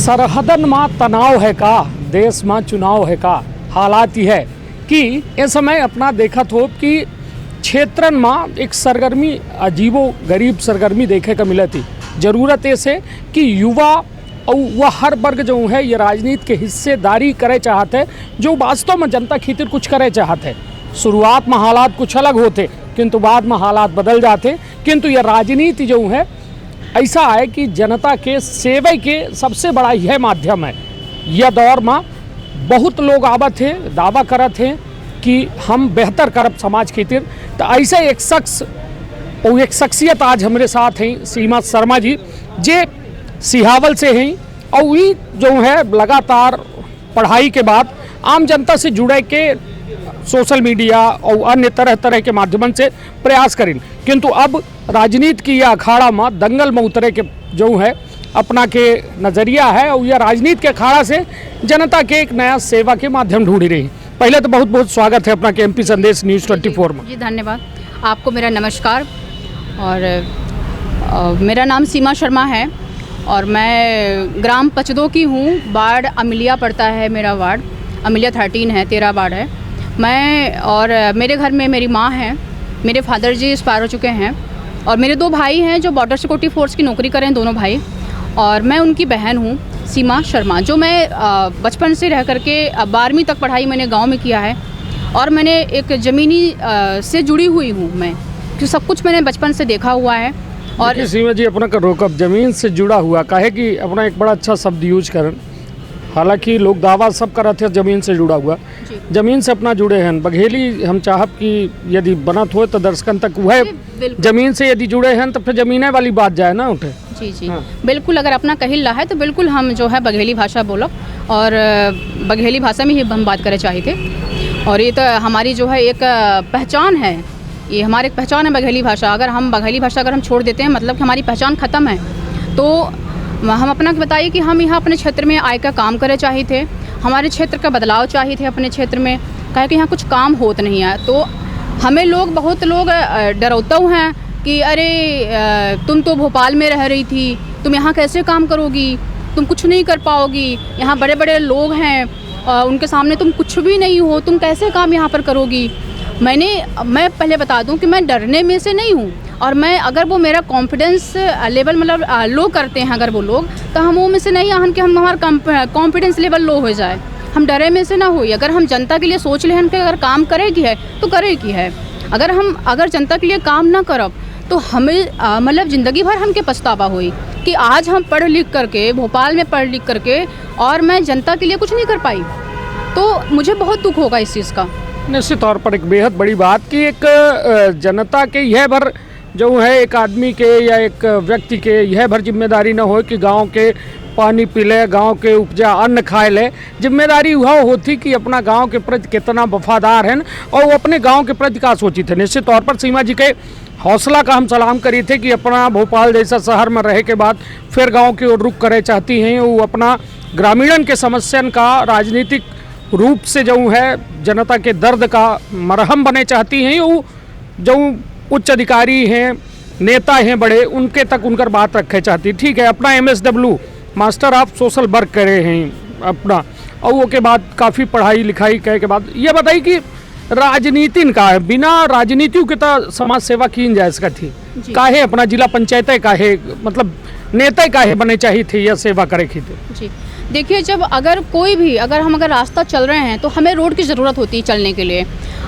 सरहदन में तनाव है का, देश में चुनाव है का। हालात ये है कि इस समय अपना देखत हो कि क्षेत्रन में एक सरगर्मी अजीबो गरीब सरगर्मी देखे का मिला थी। ज़रूरत ऐसे कि युवा और वह हर वर्ग जो है ये राजनीति के हिस्सेदारी करे चाहते, जो वास्तव में जनता खातिर कुछ करे चाहते। शुरुआत में हालात कुछ अलग होते किंतु बाद में हालात बदल जाते। किंतु ये राजनीति जो है ऐसा है कि जनता के सेवा के सबसे बड़ा यह माध्यम है। यह दौर में बहुत लोग आवत थे, दावा करत हैं कि हम बेहतर करब समाज खातिर। तो ऐसे एक शख्स और एक शख्सियत आज हमारे साथ हैं, सीमा शर्मा जी, जे सिहावल से हैं और वही जो है लगातार पढ़ाई के बाद आम जनता से जुड़े के सोशल मीडिया और अन्य तरह तरह के माध्यम से प्रयास करें। किंतु अब राजनीति की यह अखाड़ा में दंगल में उतरे के जो है अपना के नज़रिया है और यह राजनीति के अखाड़ा से जनता के एक नया सेवा के माध्यम ढूंढ रही। पहले तो बहुत बहुत स्वागत है अपना के एमपी संदेश न्यूज़ 24 में। जी धन्यवाद आपको, मेरा नमस्कार। और मेरा नाम सीमा शर्मा है और मैं ग्राम पचदो की हूँ। वार्ड अमिलिया पड़ता है, मेरा वार्ड अमिलिया 13 है, 13 वार्ड है। मैं और मेरे घर में मेरी माँ है, मेरे फादर जी एक्सपायर हो चुके हैं और मेरे 2 भाई हैं जो बॉर्डर सिक्योरिटी फोर्स की नौकरी करें, दोनों भाई। और मैं उनकी बहन हूँ सीमा शर्मा, जो मैं बचपन से रह करके 12वीं तक पढ़ाई मैंने गांव में किया है। और मैंने एक ज़मीनी से जुड़ी हुई हूँ मैं, कि सब कुछ मैंने बचपन से देखा हुआ है। और सीमा जी अपना रोकब जमीन से जुड़ा हुआ काहे कि अपना एक बड़ा अच्छा शब्द यूज करें। हालांकि लोग दावा सब कर रहे थे जमीन से जुड़ा हुआ, जमीन से अपना जुड़े हैं। बघेली हम चाहब कि यदि बनत हो तो दर्शकन तक वह जमीन से यदि जुड़े हैं तो फिर जमीने वाली बात जाए ना उठे। जी जी हाँ। बिल्कुल, अगर अपना कहिला है तो बिल्कुल हम जो है बघेली भाषा बोलो और बघेली भाषा में ही हम बात करे चाहिए थे। और ये तो हमारी जो है एक पहचान है, ये हमारी एक पहचान है बघेली भाषा। अगर हम बघेली भाषा अगर हम छोड़ देते हैं मतलब कि हमारी पहचान ख़त्म है। तो हम अपना बताइए कि हम यहाँ अपने क्षेत्र में आय का काम करे चाहिए थे, हमारे क्षेत्र का बदलाव चाहिए थे अपने क्षेत्र में, कहे कि यहाँ कुछ काम होत नहीं है। तो हमें लोग बहुत लोग डरौता हैं कि अरे तुम तो भोपाल में रह रही थी, तुम यहाँ कैसे काम करोगी, तुम कुछ नहीं कर पाओगी, यहाँ बड़े बड़े लोग हैं उनके सामने तुम कुछ भी नहीं हो, तुम कैसे काम यहाँ पर करोगी। मैं पहले बता दूं कि मैं डरने में से नहीं हूँ। और मैं अगर वो मेरा कॉन्फिडेंस लेवल मतलब लो करते हैं अगर वो लोग, तो हम वो में से नहीं आहन कि हम हमारा कॉन्फिडेंस लेवल लो हो जाए। हम डरे में से ना हो। अगर हम जनता के लिए सोच लें कि अगर काम करेगी है तो करेगी है। अगर जनता के लिए काम ना करब तो हमें मतलब ज़िंदगी भर हमके पछतावा हुई कि आज हम पढ़ लिख करके भोपाल में पढ़ लिख करके और मैं जनता के लिए कुछ नहीं कर पाई, तो मुझे बहुत दुख होगा इस चीज़ का। निश्चित तौर पर एक बेहद बड़ी बात कि एक जनता के यह भर जो है एक आदमी के या एक व्यक्ति के यह भर जिम्मेदारी न हो कि गांव के पानी पी ले, गाँव के उपजा अन्न खाए ले। जिम्मेदारी वह होती कि अपना गांव के प्रति कितना वफादार हैं और वो अपने गांव के प्रति का सोची थे। निश्चित तौर पर सीमा जी के हौसला का हम सलाम करी थे कि अपना भोपाल जैसा शहर में रहे के बाद फिर गाँव की ओर रुख करे चाहती हैं। वो अपना ग्रामीणन के समस्या का राजनीतिक रूप से जो है जनता के दर्द का मरहम बने चाहती हैं। वो जो उच्च अधिकारी हैं, नेता हैं बड़े, उनके तक उनकर बात रखे चाहती। ठीक है, अपना MSW master of social work करे हैं अपना, और वो के बाद काफ़ी पढ़ाई लिखाई करे के बाद ये बताई कि राजनीति का है, बिना राजनीतियों के तो समाज सेवा की जाए इसका थी काहे अपना जिला पंचायत काहे मतलब नेता काहे बने चाहिए थे या सेवा करे की थे। जी देखिए, जब अगर हम रास्ता चल रहे हैं तो हमें रोड की ज़रूरत होती है चलने के लिए।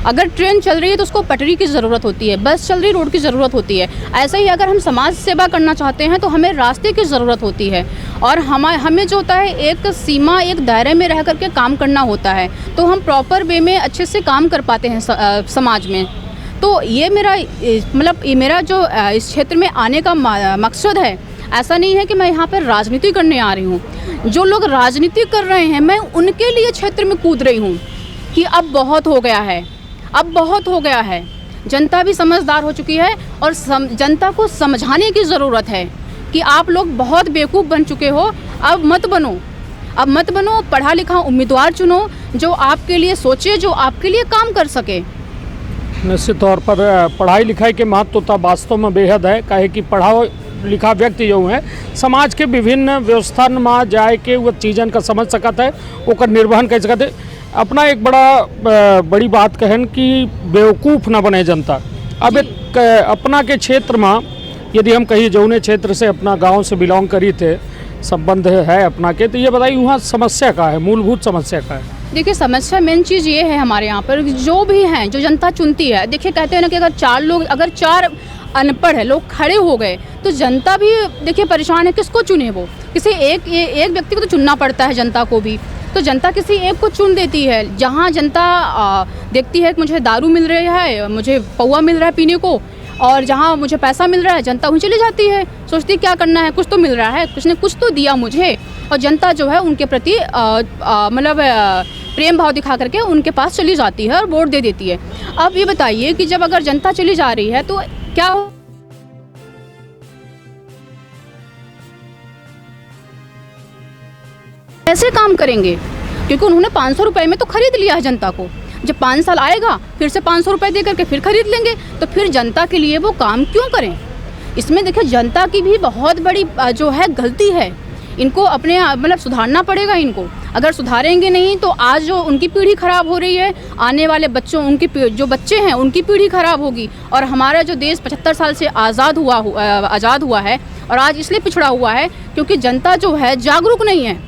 अगर ट्रेन चल रही है तो उसको पटरी की ज़रूरत होती है, बस चल रही रोड की ज़रूरत होती है। ऐसे ही अगर हम समाज सेवा करना चाहते हैं तो हमें रास्ते की ज़रूरत होती है। और हमें जो होता है एक सीमा, एक दायरे में रह करके काम करना होता है, तो हम प्रॉपर वे में अच्छे से काम कर पाते हैं समाज में। तो ये मेरा जो इस क्षेत्र में आने का मकसद है। ऐसा नहीं है कि मैं यहाँ पर राजनीति करने आ रही हूँ। जो लोग राजनीति कर रहे हैं मैं उनके लिए क्षेत्र में कूद रही हूँ कि अब बहुत हो गया है, अब बहुत हो गया है। जनता भी समझदार हो चुकी है और जनता को समझाने की ज़रूरत है कि आप लोग बहुत बेवकूफ़ बन चुके हो, अब मत बनो, पढ़ा लिखा उम्मीदवार चुनो जो आपके लिए सोचे, जो आपके लिए काम कर सके। निश्चित तौर पर पढ़ाई लिखाई के महत्व तो वास्तव में बेहद है, काहे कि लिखा व्यक्ति जो है समाज के विभिन्न व्यवस्था में जाए के वो चीज़न का समझ सकता है, ओकर निर्वहन कर सकते। अपना एक बड़ी बात कहन कि बेवकूफ़ न बने जनता। अब एक अपना के क्षेत्र में यदि हम कहीं जौने क्षेत्र से अपना गांव से बिलोंग करी थे, संबंध है अपना के, तो ये बताइए वहाँ समस्या का है, मूलभूत समस्या का है? देखिए समस्या मेन चीज़ ये है हमारे यहाँ पर जो भी हैं, जो जनता चुनती है। देखिए कहते हैं ना कि अगर चार अनपढ़ है लोग खड़े हो गए तो जनता भी देखिए परेशान है, किसको चुने वो? किसी एक व्यक्ति को तो चुनना पड़ता है जनता को भी, तो जनता किसी एक को चुन देती है। जहाँ जनता देखती है कि मुझे दारू मिल रही है, मुझे पौवा मिल रहा है पीने को, और जहाँ मुझे पैसा मिल रहा है जनता वहीं चली जाती है, सोचती क्या करना है, कुछ तो मिल रहा है, कुछ ने कुछ तो दिया मुझे, और जनता जो है उनके प्रति मतलब प्रेम भाव दिखा करके उनके पास चली जाती है और वोट दे देती है। अब ये बताइए कि जब अगर जनता चली जा रही है तो क्या कैसे काम करेंगे? क्योंकि उन्होंने 500 रुपये में तो खरीद लिया है जनता को। जब 5 साल आएगा फिर से 500 रुपये दे करके फिर खरीद लेंगे, तो फिर जनता के लिए वो काम क्यों करें? इसमें देखिए जनता की भी बहुत बड़ी जो है गलती है। इनको अपने मतलब सुधारना पड़ेगा इनको। अगर सुधारेंगे नहीं तो आज जो उनकी पीढ़ी ख़राब हो रही है, आने वाले बच्चों जो बच्चे हैं उनकी पीढ़ी ख़राब होगी। और हमारा जो देश 75 साल से आज़ाद हुआ है और आज इसलिए पिछड़ा हुआ है क्योंकि जनता जो है जागरूक नहीं है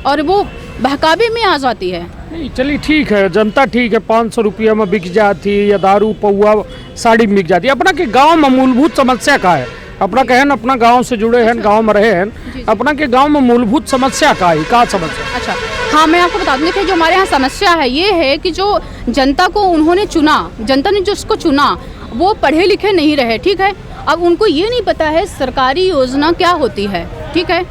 और वो बहकावे में आ जाती है। नहीं चलिए ठीक है, जनता ठीक है, 500 रुपया में बिक जाती या दारू पौवा साड़ी में बिक जाती है। अपना के गांव में मूलभूत समस्या का है? अपना कहन अपना गांव से जुड़े हैं, गांव में रहे हैं, अपना के गांव में मूलभूत समस्या का है, का समस्या? अच्छा हाँ, मैं आपको बता दूं, देखिए जो हमारे यहाँ समस्या है ये है कि जो जनता को उन्होंने चुना, जनता ने जो उसको चुना वो पढ़े लिखे नहीं रहे, ठीक है। अब उनको ये नहीं पता है सरकारी योजना क्या होती है, ठीक है।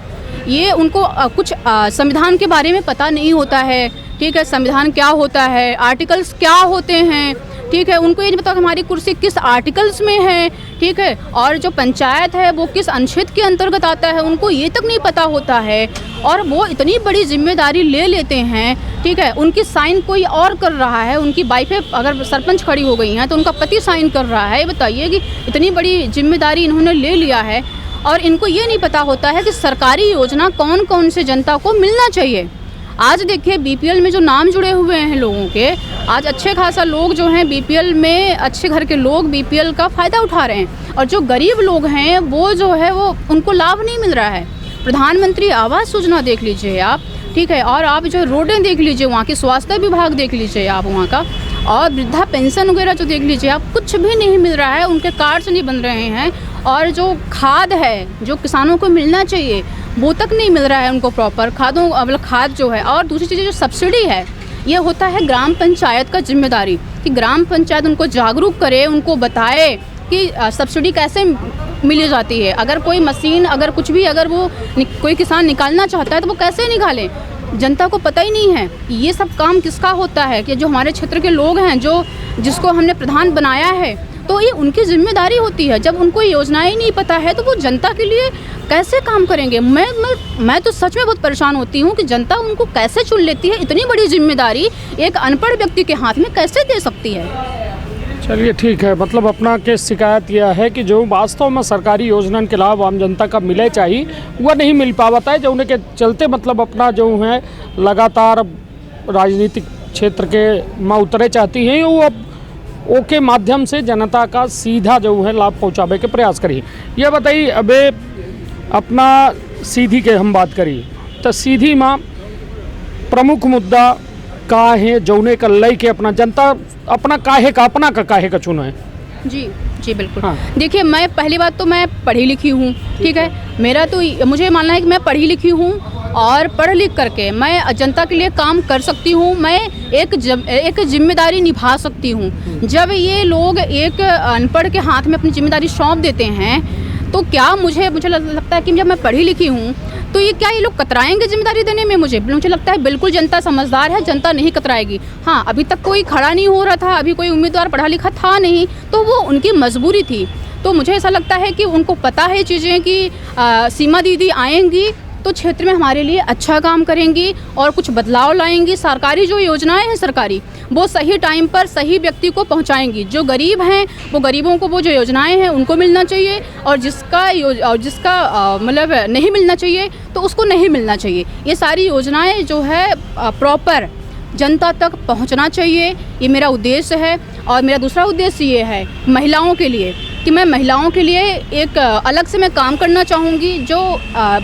ये उनको कुछ संविधान के बारे में पता नहीं होता है, ठीक है। संविधान क्या होता है, आर्टिकल्स क्या होते हैं, ठीक है। उनको ये नहीं पता कि हमारी कुर्सी किस आर्टिकल्स में है, ठीक है। और जो पंचायत है वो किस अनुच्छेद के अंतर्गत आता है, उनको ये तक नहीं पता होता है। और वो इतनी बड़ी जिम्मेदारी ले लेते हैं, ठीक है। उनकी साइन कोई और कर रहा है, उनकी वाइफें अगर सरपंच खड़ी हो गई हैं तो उनका पति साइन कर रहा है। बताइए कि इतनी बड़ी जिम्मेदारी इन्होंने ले लिया है और इनको ये नहीं पता होता है कि सरकारी योजना कौन कौन से जनता को मिलना चाहिए। आज देखिए बीपीएल में जो नाम जुड़े हुए हैं लोगों के, आज अच्छे खासा लोग जो हैं बीपीएल में, अच्छे घर के लोग बीपीएल का फ़ायदा उठा रहे हैं। और जो गरीब लोग हैं वो जो है वो उनको लाभ नहीं मिल रहा है। प्रधानमंत्री आवास योजना देख लीजिए आप, ठीक है। और आप जो रोडें देख लीजिए, वहाँ की स्वास्थ्य विभाग देख लीजिए आप वहाँ का, और वृद्धा पेंशन वगैरह जो देख लीजिए आप, कुछ भी नहीं मिल रहा है, उनके कार्ड्स नहीं बन रहे हैं। और जो खाद है जो किसानों को मिलना चाहिए वो तक नहीं मिल रहा है उनको प्रॉपर खाद जो है। और दूसरी चीज़ जो सब्सिडी है, ये होता है ग्राम पंचायत का जिम्मेदारी कि ग्राम पंचायत उनको जागरूक करे, उनको बताए कि सब्सिडी कैसे मिली जाती है। अगर कोई मशीन अगर कुछ भी अगर वो कोई किसान निकालना चाहता है तो वो कैसे निकाले, जनता को पता ही नहीं है। ये सब काम किसका होता है कि जो हमारे क्षेत्र के लोग हैं, जिसको हमने प्रधान बनाया है, तो ये उनकी जिम्मेदारी होती है। जब उनको योजनाएं ही नहीं पता है तो वो जनता के लिए कैसे काम करेंगे? मैं तो सच में बहुत परेशान होती हूँ कि जनता उनको कैसे चुन लेती है। इतनी बड़ी जिम्मेदारी एक अनपढ़ व्यक्ति के हाथ में कैसे दे सकती है? चलिए ठीक है, मतलब अपना के शिकायत यह है कि जो वास्तव में सरकारी योजना के लाभ आम जनता का मिले चाहिए वह नहीं मिल पाता है, जो उनके चलते मतलब अपना जो है लगातार राजनीतिक क्षेत्र के में उतरे चाहती हैं, वो अब ओके माध्यम से जनता का सीधा जो है लाभ पहुंचावे के प्रयास करिए। यह बताइए, अबे अपना सीधी के हम बात करिए तो सीधी में प्रमुख मुद्दा का है जौने का लय के अपना जनता अपना काहे का चुना है? जी बिल्कुल। हाँ। देखिए मैं पहली बात तो मैं पढ़ी लिखी हूँ, ठीक है। मेरा तो मुझे मानना है कि मैं पढ़ी लिखी हूँ और पढ़ लिख करके मैं जनता के लिए काम कर सकती हूँ, मैं एक जिम्मेदारी निभा सकती हूँ। जब ये लोग एक अनपढ़ के हाथ में अपनी जिम्मेदारी सौंप देते हैं तो क्या मुझे लगता है कि जब मैं पढ़ी लिखी हूँ तो ये लोग कतराएंगे जिम्मेदारी देने में? मुझे लगता है बिल्कुल जनता समझदार है, जनता नहीं कतराएगी। हाँ, अभी तक कोई खड़ा नहीं हो रहा था, अभी कोई उम्मीदवार पढ़ा लिखा था नहीं, तो वो उनकी मजबूरी थी। तो मुझे ऐसा लगता है कि उनको पता है चीज़ें कि सीमा दीदी आएंगी तो क्षेत्र में हमारे लिए अच्छा काम करेंगी और कुछ बदलाव लाएंगी। सरकारी जो योजनाएं हैं सरकारी, वो सही टाइम पर सही व्यक्ति को पहुंचाएंगी। जो गरीब हैं वो गरीबों को वो जो योजनाएं हैं उनको मिलना चाहिए, और जिसका मतलब नहीं मिलना चाहिए तो उसको नहीं मिलना चाहिए। ये सारी योजनाएं जो है प्रॉपर जनता तक पहुंचना चाहिए, ये मेरा उद्देश्य है। और मेरा दूसरा उद्देश्य ये है महिलाओं के लिए कि मैं महिलाओं के लिए एक अलग से मैं काम करना चाहूँगी। जो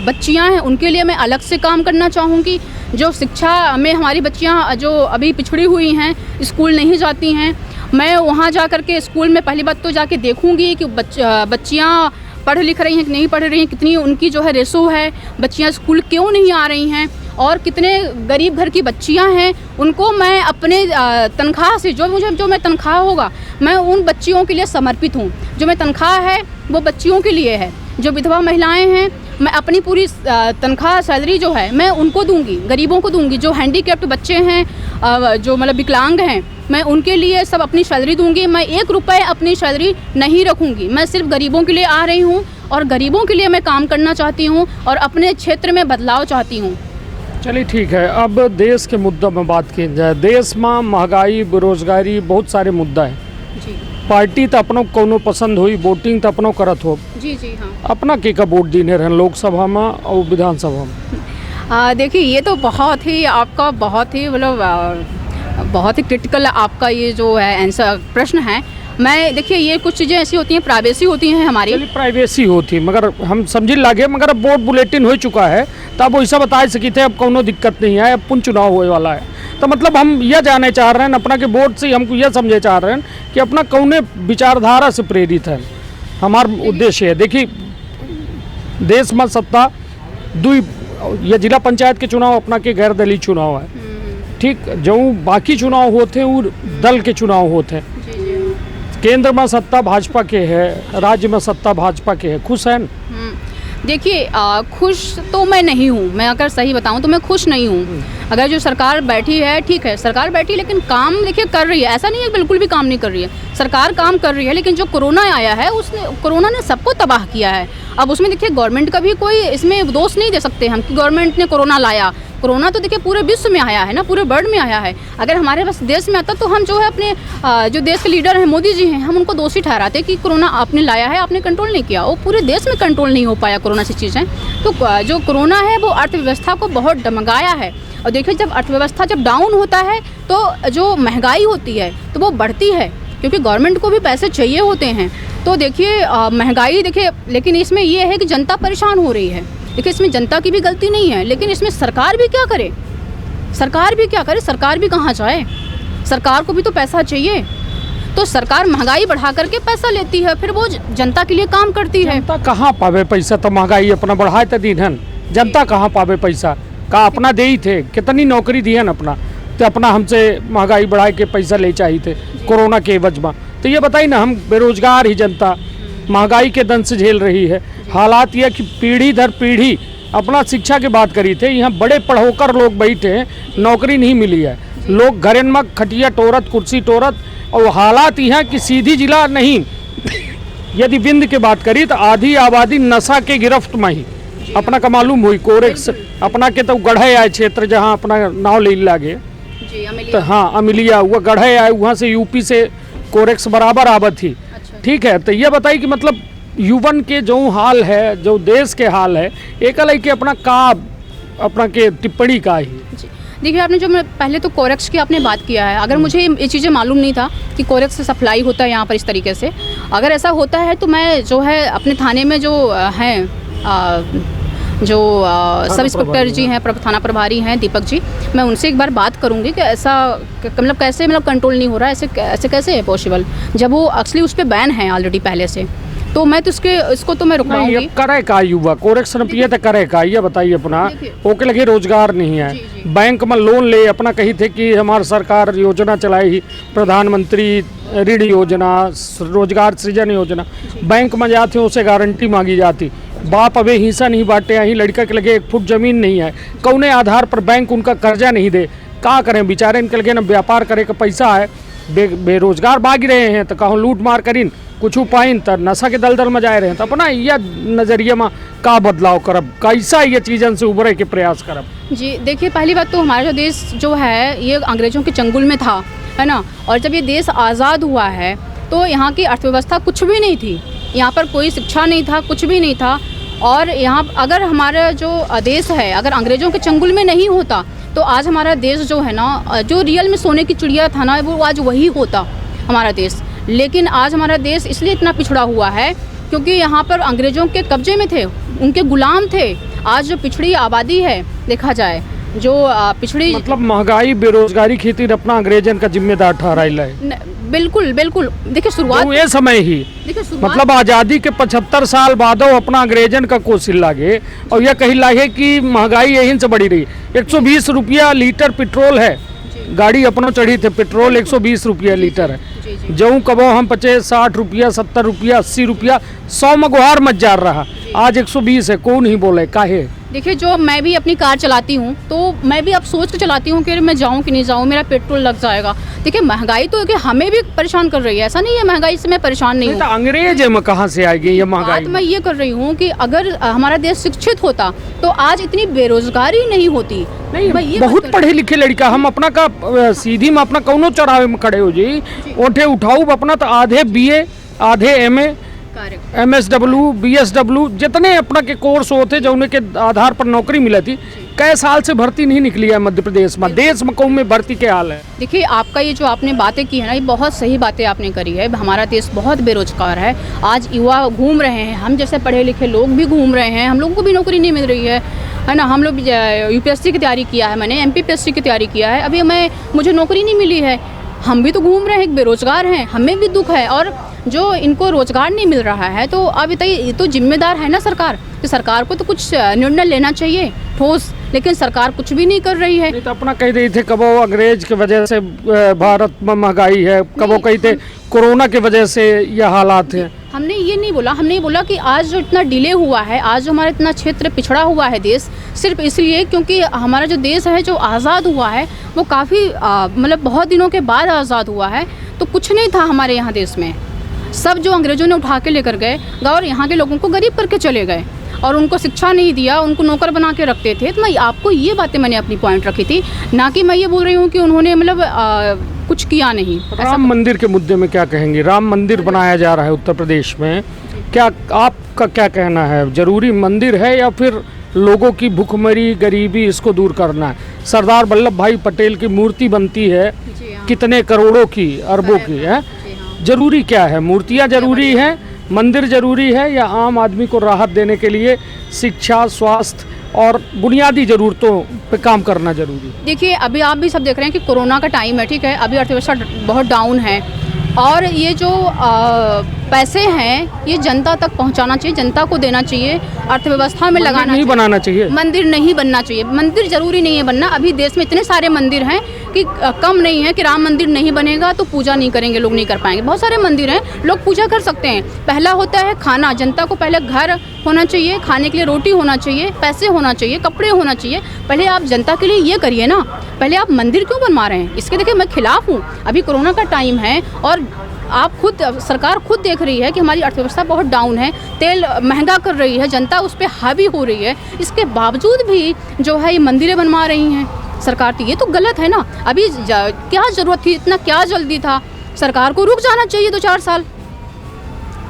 बच्चियाँ हैं उनके लिए मैं अलग से काम करना चाहूँगी। जो शिक्षा में हमारी बच्चियाँ जो अभी पिछड़ी हुई हैं, स्कूल नहीं जाती हैं, मैं वहाँ जा कर के स्कूल में पहली बात तो जाके देखूँगी कि बच्चियाँ पढ़ लिख रही हैं कि नहीं पढ़ रही हैं, कितनी उनकी जो है रेशो है, बच्चियाँ स्कूल क्यों नहीं आ रही हैं, और कितने गरीब घर की बच्चियां हैं उनको मैं अपने तनख्वाह से जो मैं तनख्वाह होगा मैं उन बच्चियों के लिए समर्पित हूं। जो मैं तनख्वाह है वो बच्चियों के लिए है। जो विधवा महिलाएं हैं मैं अपनी पूरी तनख्वाह सैलरी जो है मैं उनको दूंगी, गरीबों को दूंगी। जो हैंडीकैप्ड बच्चे हैं, जो मतलब विकलांग हैं, मैं उनके लिए सब अपनी सैलरी दूंगी। मैं 1 रुपये अपनी सैलरी नहीं रखूंगी। मैं सिर्फ गरीबों के लिए आ रही हूँ और गरीबों के लिए मैं काम करना चाहती हूँ और अपने क्षेत्र में बदलाव चाहती हूँ। चलिए ठीक है, अब देश के मुद्दा में बात की जाए। देश में महंगाई, बेरोजगारी, बहुत सारे मुद्दा है। जी पार्टी तो अपनों कोनो पसंद हुई, वोटिंग तो अपनों करत हो। जी जी हाँ। अपना के का वोट दीने रहन लोकसभा में और विधानसभा में? देखिए ये तो बहुत ही आपका बहुत ही मतलब बहुत ही क्रिटिकल आपका ये जो है आंसर प्रश्न है। मैं देखिए ये कुछ चीज़ें ऐसी होती हैं, प्राइवेसी होती हैं हमारी। प्राइवेसी होती, मगर हम समझ लागे, मगर अब वोट बुलेटिन हो चुका है तो अब वैसा बता सकी थे, अब कोनो दिक्कत नहीं है, अब पुनः चुनाव होने वाला है। तो मतलब हम यह जाने चाह रहे हैं अपना के वोट से हमको यह समझे चाह रहे हैं कि अपना कौने विचारधारा से प्रेरित है। हमारा उद्देश्य है, देखिए देश में सत्ता दुई, यह जिला पंचायत के चुनाव अपना के गैर दलीय चुनाव है, ठीक। जो बाकी चुनाव होते वो दल के चुनाव होते हैं। केंद्र में सत्ता भाजपा के है, राज्य में सत्ता भाजपा के है। खुश हैं? देखिए खुश तो मैं नहीं हूँ। मैं अगर सही बताऊँ तो मैं खुश नहीं हूँ। अगर जो सरकार बैठी है, ठीक है सरकार बैठी, लेकिन काम देखिए कर रही है, ऐसा नहीं है बिल्कुल भी काम नहीं कर रही है। सरकार काम कर रही है, लेकिन जो कोरोना आया है कोरोना ने सबको तबाह किया है। अब उसमें देखिए गवर्नमेंट का भी कोई इसमें दोष नहीं दे सकते हम कि गवर्नमेंट ने कोरोना लाया। कोरोना तो देखिए पूरे विश्व में आया है ना, पूरे वर्ल्ड में आया है। अगर हमारे पास देश में आता तो हम जो है अपने जो देश के लीडर हैं मोदी जी हैं, हम उनको दोषी ठहराते कि कोरोना आपने लाया है, आपने कंट्रोल नहीं किया। वो पूरे देश में कंट्रोल नहीं हो पाया कोरोना से चीज़ें। तो जो कोरोना है वो अर्थव्यवस्था को बहुत डगमगाया है। और देखिए जब अर्थव्यवस्था जब डाउन होता है तो जो महंगाई होती है तो वो बढ़ती है, क्योंकि गवर्नमेंट को भी पैसे चाहिए होते हैं। तो देखिए महंगाई देखिए, लेकिन इसमें ये है कि जनता परेशान हो रही है। देखिए इसमें जनता की भी गलती नहीं है, लेकिन इसमें सरकार भी क्या करे, सरकार भी क्या करे, सरकार भी कहाँ जाए, सरकार को भी तो पैसा चाहिए। तो सरकार महंगाई बढ़ा करके पैसा लेती है, फिर वो जनता के लिए काम करती है। जनता कहाँ पावे पैसा? तो महंगाई अपना बढ़ाए तो दिन है, जनता कहाँ पावे पैसा? का अपना दे ही थे, कितनी नौकरी दी है अपना, तो अपना हमसे महंगाई बढ़ाए के पैसा ले चाहिए थे कोरोना के एवज में। तो ये बताइए ना, हम बेरोजगार ही जनता महंगाई के दंश से झेल रही है। हालात यह कि पीढ़ी दर पीढ़ी अपना शिक्षा की बात करी थे, यहाँ बड़े पढ़ोकर लोग बैठे हैं, नौकरी नहीं मिली है, लोग घरन में खटिया टोरत, कुर्सी टोरत। और हालात यहाँ कि सीधी जिला नहीं, यदि विंध्य की बात करी तो आधी आबादी नशा के गिरफ्त में ही अपना का मालूम हुई। कोरेक्स अपना के तो गढ़े आए क्षेत्र जहाँ अपना नाव ले लागे, तो हाँ अमिलिया हुआ गढ़े आए, वहाँ से यूपी से कोरेक्स बराबर आबद थी। ठीक है, तो ये बताइए कि मतलब युवन के जो हाल है, जो देश के हाल है, एक अलग के अपना के टिप्पणी का ही। देखिए आपने जो मैं पहले तो कोरेक्स की आपने बात किया है, अगर मुझे ये चीज़ें मालूम नहीं था कि कोरेक्स से सप्लाई होता है यहाँ पर इस तरीके से। अगर ऐसा होता है तो मैं जो है अपने थाने में जो हैं सब इंस्पेक्टर जी हैं, थाना प्रभारी हैं दीपक जी, मैं उनसे एक बार बात करूंगी कि ऐसा मतलब कैसे मतलब कंट्रोल नहीं हो रहा है, ऐसे कैसे है पॉसिबल, जब वो एक्चुअली उस पर बैन है ऑलरेडी पहले से। तो मैं तो इसको तो मैं रुकवाऊंगी। करे का युवा कोरेक्शन पिए तो करे का, ये बताइए अपना ओके लगे रोजगार नहीं है। बैंक में लोन ले अपना कही थे कि हमारी सरकार योजना चलाई, प्रधानमंत्री ऋण योजना, रोजगार सृजन योजना, बैंक में जाते उसे गारंटी मांगी जाती, बाप अबे हिस्सा नहीं बांटे, यहीं लड़का के लगे 1 फुट जमीन नहीं है, कौने आधार पर बैंक उनका कर्जा नहीं दे, क्या करें बेचारे, इनके लगे ना व्यापार करे का पैसा है, बेरोजगार भाग रहे हैं तो कहूँ लूट मार करीन कुछ पाइन तो नशा के दलदल में जाए रहे हैं तो अपना यह नजरिए में का बदलाव करब, कैसा ये चीज़न से उभरे के प्रयास करब। जी देखिए, पहली बात तो हमारा जो देश जो है ये अंग्रेज़ों के चंगुल में था, है ना। और जब ये देश आज़ाद हुआ है तो यहाँ की अर्थव्यवस्था कुछ भी नहीं थी, यहाँ पर कोई शिक्षा नहीं था, कुछ भी नहीं था। और यहाँ अगर हमारा जो देश है अगर अंग्रेज़ों के चंगुल में नहीं होता तो आज हमारा देश जो है ना, जो रियल में सोने की चिड़िया था ना, वो आज वही होता हमारा देश। लेकिन आज हमारा देश इसलिए इतना पिछड़ा हुआ है क्योंकि यहाँ पर अंग्रेज़ों के कब्जे में थे, उनके गुलाम थे। आज जो पिछड़ी आबादी है देखा जाए, जो पिछड़ी मतलब महंगाई बेरोजगारी खेती अपना अंग्रेजन का जिम्मेदार ठहराइल है। बिल्कुल बिल्कुल। देखिए शुरुआत ये समय ही मतलब आज़ादी के 75 साल बाद अपना अंग्रेजन का कोशिश लागे और यह कही लागे कि महंगाई यहीं से बढ़ी रही। 120 रुपया लीटर पेट्रोल है, गाड़ी अपनों चढ़ी थे, पेट्रोल 120 रुपया लीटर है। जो कबो हम 50 60 रुपया 70 रुपया 80 रुपया 100 में गुहार मत जा रहा, आज 120 है, कौन ही बोले काहे। देखिए, जो मैं भी अपनी कार चलाती हूँ तो मैं भी अब सोच के चलाती हूँ कि मैं जाऊँ कि नहीं जाऊँ, मेरा पेट्रोल लग जाएगा। देखिए महंगाई तो कि हमें भी परेशान कर रही है, ऐसा नहीं है महंगाई से मैं परेशान नहीं हूँ। तो अंग्रेज में कहाँ से आएगी ये महंगाई? बात मैं ये कर रही हूँ कि अगर हमारा देश शिक्षित होता तो आज इतनी बेरोजगारी नहीं होती। नहीं, बहुत पढ़े लिखे लड़का हम अपना का सीधी में अपना कौनो चढ़ावे में खड़े हो जी, ओठे उठाऊ अपना तो आधे BA आधे MA MSW BSW जितने अपना के कोर्स होते जो उनके आधार पर नौकरी मिला थी, कई साल से भर्ती नहीं निकली है मध्य प्रदेश में। देश में कौन में भर्ती के हाल है। देखिए आपका ये जो आपने बातें की है ना, ये बहुत सही बातें आपने करी है। हमारा देश बहुत बेरोजगार है, आज युवा घूम रहे हैं, हम जैसे पढ़े लिखे लोग भी घूम रहे हैं, हम लोगों को भी नौकरी नहीं मिल रही है ना। हम लोग UPSC की तैयारी किया है, मैंने MPPSC की तैयारी किया है, अभी मुझे नौकरी नहीं मिली है। हम भी तो घूम रहे हैं, बेरोजगार हैं, हमें भी दुख है। और जो इनको रोजगार नहीं मिल रहा है तो अब ये तो जिम्मेदार है ना सरकार, तो सरकार को तो कुछ निर्णय लेना चाहिए ठोस, लेकिन सरकार कुछ भी नहीं कर रही है। नहीं तो अपना कह रही थे कबो अंग्रेज की वजह से भारत में महंगाई है, कबो कही थे कोरोना की वजह से यह हालात है। हमने ये नहीं बोला, हमने ये बोला कि आज जो इतना डिले हुआ है, आज जो हमारा इतना क्षेत्र पिछड़ा हुआ है देश, सिर्फ इसलिए क्योंकि हमारा जो देश है जो आज़ाद हुआ है वो काफ़ी मतलब बहुत दिनों के बाद आज़ाद हुआ है। तो कुछ नहीं था हमारे यहाँ देश में, सब जो अंग्रेज़ों ने उठा के लेकर गए और यहाँ के लोगों को गरीब करके चले गए और उनको शिक्षा नहीं दिया, उनको नौकर बना के रखते थे। तो मैं आपको ये बातें मैंने अपनी पॉइंट रखी थी, ना कि मैं ये बोल रही हूँ कि उन्होंने मतलब कुछ किया नहीं। राम मंदिर के मुद्दे में क्या कहेंगे? राम मंदिर बनाया जा रहा है उत्तर प्रदेश में, क्या आपका क्या कहना है? जरूरी मंदिर है या फिर लोगों की भूखमरी गरीबी इसको दूर करना है? सरदार वल्लभ भाई पटेल की मूर्ति बनती है कितने करोड़ों की, अरबों की है, जरूरी क्या है? मूर्तियाँ जरूरी है, मंदिर जरूरी है, या आम आदमी को राहत देने के लिए शिक्षा स्वास्थ्य और बुनियादी ज़रूरतों पे काम करना जरूरी? देखिए अभी आप भी सब देख रहे हैं कि कोरोना का टाइम है, ठीक है, अभी अर्थव्यवस्था बहुत डाउन है और ये जो पैसे हैं ये जनता तक पहुंचाना चाहिए, जनता को देना चाहिए, अर्थव्यवस्था में लगाना नहीं बनाना चाहिए, मंदिर नहीं बनना चाहिए। मंदिर जरूरी नहीं है बनना, अभी देश में इतने सारे मंदिर हैं कि कम नहीं है कि राम मंदिर नहीं बनेगा तो पूजा नहीं करेंगे, लोग नहीं कर पाएंगे। बहुत सारे मंदिर हैं, लोग पूजा कर सकते हैं। पहला होता है खाना, जनता को पहले घर होना चाहिए, खाने के लिए रोटी होना चाहिए, पैसे होना चाहिए, कपड़े होना चाहिए। पहले आप जनता के लिए ये करिए ना, पहले आप मंदिर क्यों बनवा रहे हैं? इसके देखिए मैं खिलाफ हूँ। अभी कोरोना का टाइम है और आप खुद सरकार खुद देख रही है कि हमारी अर्थव्यवस्था बहुत डाउन है, तेल महंगा कर रही है, जनता उस पर हावी हो रही है, इसके बावजूद भी जो है ये मंदिरें बनवा रही हैं सरकार। तो ये तो गलत है ना। अभी क्या ज़रूरत थी, इतना क्या जल्दी था? सरकार को रुक जाना चाहिए 2-4 साल।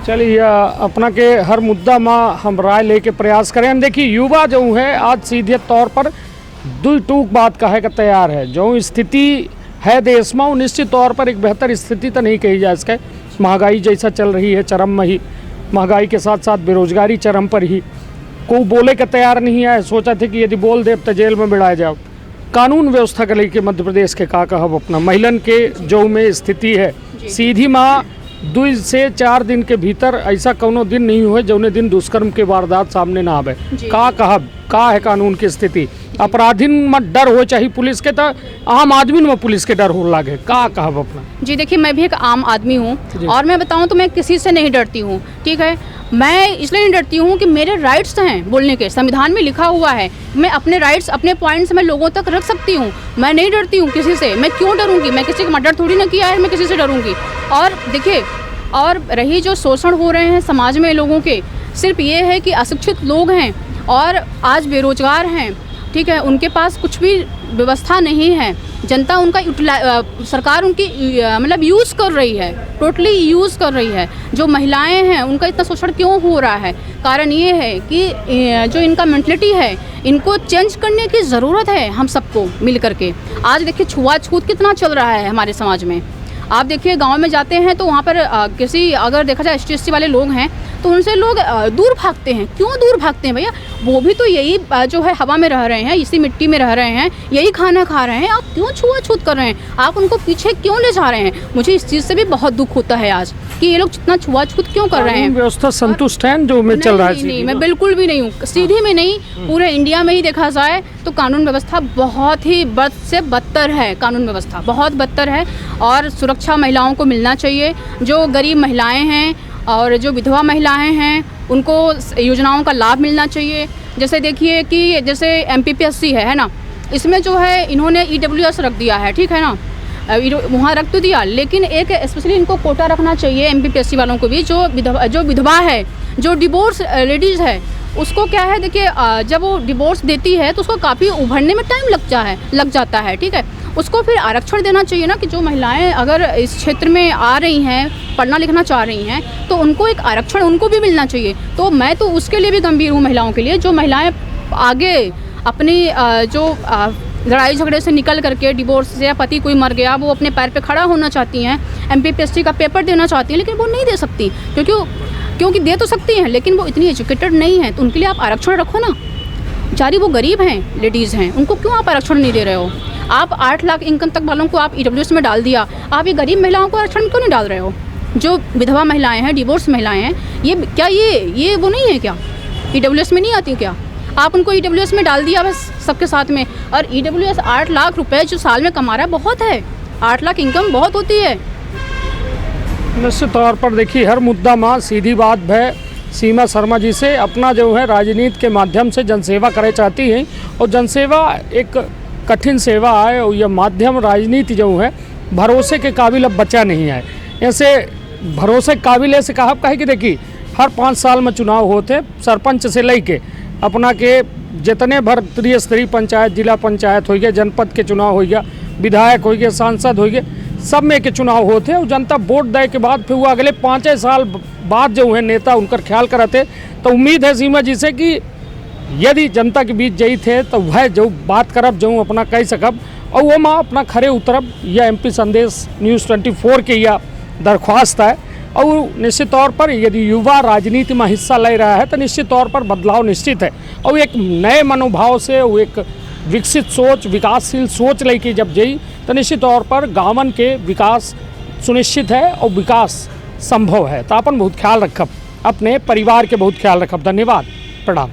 चलिए अपना के हर मुद्दा में हम राय लेके प्रयास करें। हम देखिए युवा जो है आज सीधे तौर पर दो टूक बात कहे का तैयार है। जो स्थिति है देश में निश्चित तौर पर एक बेहतर स्थिति तो नहीं कही जा सके। महंगाई जैसा चल रही है चरम में ही, महंगाई के साथ साथ बेरोजगारी चरम पर ही, कोई बोले का तैयार नहीं है। सोचा थे कि यदि बोल दे तो जेल में बिड़ाए जाओ। कानून व्यवस्था के लेके मध्य प्रदेश के का कहब अपना महिलन के जो में स्थिति है, सीधी माँ 2 से 4 दिन के भीतर ऐसा कोनो दिन नहीं हुए जौने दिन दुष्कर्म के वारदात सामने ना आवे। का कहब का है कानून की स्थिति? अपराधीन में डर हो चाहे पुलिस के, तो आम आदमी में पुलिस के डर हो लागे। का कहब अपना? जी देखिए मैं भी एक आम आदमी हूँ और मैं बताऊँ तो मैं किसी से नहीं डरती हूँ, ठीक है। मैं इसलिए नहीं डरती हूँ कि मेरे राइट्स हैं बोलने के, संविधान में लिखा हुआ है, मैं अपने राइट्स अपने पॉइंट्स मैं लोगों तक रख सकती हूँ। मैं नहीं डरती हूँ किसी से, मैं क्यों डरूंगी? मैं किसी का मर्डर थोड़ी ना किया है, मैं किसी से डरूंगी। और देखिए, और रही जो शोषण हो रहे हैं समाज में लोगों के, सिर्फ ये है कि अशिक्षित लोग हैं और आज बेरोजगार हैं, ठीक है, उनके पास कुछ भी व्यवस्था नहीं है, जनता उनका सरकार उनकी मतलब यूज़ कर रही है, टोटली यूज़ कर रही है। जो महिलाएं हैं उनका इतना शोषण क्यों हो रहा है? कारण ये है कि जो इनका मेंटलिटी है इनको चेंज करने की ज़रूरत है, हम सबको मिल करके। आज देखिए छुआछूत कितना चल रहा है हमारे समाज में। आप देखिए गांव में जाते हैं तो वहाँ पर किसी अगर देखा जाए ST वाले लोग हैं तो उनसे लोग दूर भागते हैं। क्यों दूर भागते हैं भैया? वो भी तो यही जो है हवा में रह रहे हैं, इसी मिट्टी में रह रहे हैं, यही खाना खा रहे हैं, आप क्यों छुआछूत कर रहे हैं? आप उनको पीछे क्यों ले जा रहे हैं? मुझे इस चीज़ से भी बहुत दुख होता है आज कि ये लोग जितना छुआछूत क्यों कर रहे हैं। व्यवस्था संतुष्ट है जो में चल रहा है? नहीं, मैं बिल्कुल भी नहीं हूँ। सीधी में नहीं, पूरे इंडिया में ही देखा जाए तो कानून व्यवस्था बहुत ही बद से बदतर है। कानून व्यवस्था बहुत बदतर है और सुरक्षा महिलाओं को मिलना चाहिए। जो गरीब महिलाएं हैं और जो विधवा महिलाएं हैं उनको योजनाओं का लाभ मिलना चाहिए। जैसे देखिए कि जैसे MPPSC है ना, इसमें जो है इन्होंने EWS रख दिया है, ठीक है ना, वहाँ रख तो दिया, लेकिन एक स्पेशली इनको कोटा रखना चाहिए MPPSC वालों को भी। जो विधवा है, जो डिवोर्स लेडीज़ है, उसको क्या है देखिए, जब वो डिवोर्स देती है तो उसको काफ़ी उभरने में टाइम लग जाता है, ठीक है। उसको फिर आरक्षण देना चाहिए ना कि जो महिलाएं अगर इस क्षेत्र में आ रही हैं, पढ़ना लिखना चाह रही हैं, तो उनको एक आरक्षण उनको भी मिलना चाहिए। तो मैं तो उसके लिए भी गंभीर हूँ, महिलाओं के लिए। जो महिलाएं आगे अपनी जो लड़ाई झगड़े से निकल करके, डिवोर्स से, या पति कोई मर गया, वो अपने पैर पे खड़ा होना चाहती हैं, MPPSC का पेपर देना चाहती हैं, लेकिन वो नहीं दे सकती क्योंकि दे तो सकती हैं लेकिन वो इतनी एजुकेटेड नहीं है। तो उनके लिए आप आरक्षण रखो ना। बेचारी वो गरीब हैं, लेडीज़ हैं, उनको क्यों आप आरक्षण नहीं दे रहे हो? आप 8 लाख इनकम तक वालों को आप EWS में डाल दिया, आप ये गरीब महिलाओं को आरक्षण क्यों नहीं डाल रहे हो? जो विधवा महिलाएं हैं, डिवोर्स महिलाएं हैं, ये वो नहीं है क्या? EWS में नहीं आती क्या? आप उनको EWS में डाल दिया बस सबके साथ में। और EWS 8 लाख रुपए जो साल में कमा रहा है, बहुत है। 8 लाख इनकम बहुत होती है। निश्चित तौर पर देखिए, हर मुद्दा में सीधी बात है सीमा शर्मा जी से अपना जो है राजनीति के माध्यम से जनसेवा करे चाहती हैं, और जनसेवा एक कठिन सेवा है और यह माध्यम राजनीति जो है भरोसे के काबिल अब बचा नहीं है। ऐसे भरोसे काबिल ऐसे कहा कि देखिए हर 5 साल में चुनाव होते, सरपंच से लेके अपना के जितने भर त्रिस्तरीय पंचायत, जिला पंचायत हो गया, जनपद के चुनाव हो गया, विधायक हो गया, सांसद हो गया, सब में के चुनाव होते और जनता वोट दे के बाद फिर वो अगले 5 साल बाद जो है नेता उनका ख्याल करते। तो उम्मीद है सीमा जी से कि यदि जनता के बीच जई थे तो वह जो बात करब जो अपना कह सकब और वो माँ अपना खरे उतरब। यह MP संदेश न्यूज़ 24 के यह दरख्वास्त है। और निश्चित तौर पर यदि युवा राजनीति में हिस्सा ले रहा है तो निश्चित तौर पर बदलाव निश्चित है और एक नए मनोभाव से वो एक विकसित सोच, विकासशील सोच लेके जब जई तो निश्चित तौर पर गाँवन के विकास सुनिश्चित है और विकास संभव है। तो अपन बहुत ख्याल रखब, अपने परिवार के बहुत ख्याल रखब। धन्यवाद, प्रणाम।